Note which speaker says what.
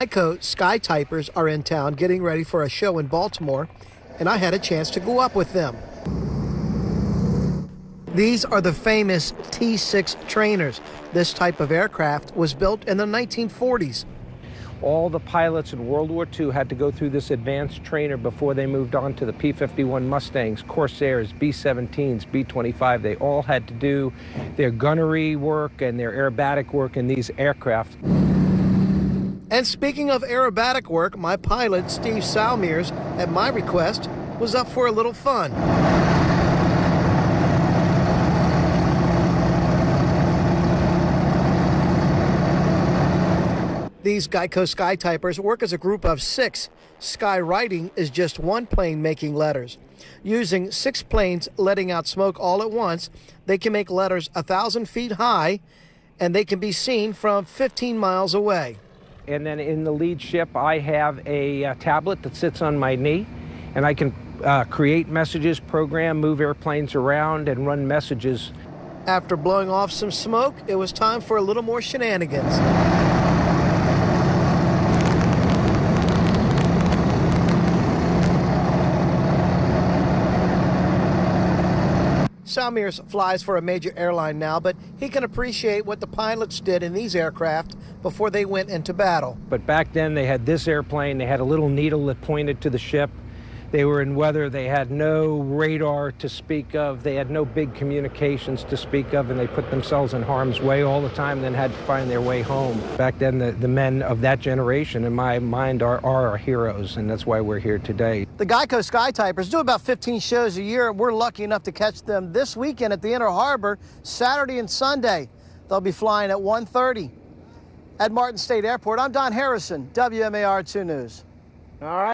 Speaker 1: Geico Sky Typers are in town getting ready for a show in Baltimore, and I had a chance to go up with them. These are the famous T-6 trainers. This type of aircraft was built in the 1940s.
Speaker 2: All the pilots in World War II had to go through this advanced trainer before they moved on to the P-51 Mustangs, Corsairs, B-17s, B-25. They all had to do their gunnery work and their aerobatic work in these aircraft.
Speaker 1: And speaking of aerobatic work, my pilot, Steve Salmiers, at my request, was up for a little fun. These Geico Sky Typers work as a group of 6. Sky writing is just one plane making letters. Using 6 planes letting out smoke all at once, they can make letters 1,000 feet high, and they can be seen from 15 miles away.
Speaker 2: And then in the lead ship, I have a tablet that sits on my knee, and I can create messages, program, move airplanes around, and run messages.
Speaker 1: After blowing off some smoke, it was time for a little more shenanigans. Salmiers flies for a major airline now, but he can appreciate what the pilots did in these aircraft before they went into battle.
Speaker 2: But back then they had this airplane, they had a little needle that pointed to the ship. They were in weather, they had no radar to speak of, they had no big communications to speak of, and they put themselves in harm's way all the time, then had to find their way home. Back then, the men of that generation, in my mind, are our heroes, and that's why we're here today.
Speaker 1: The Geico Sky Typers do about 15 shows a year. We're lucky enough to catch them this weekend at the Inner Harbor, Saturday and Sunday. They'll be flying at 1:30. At Martin State Airport, I'm Don Harrison, WMAR 2 News.
Speaker 2: All right.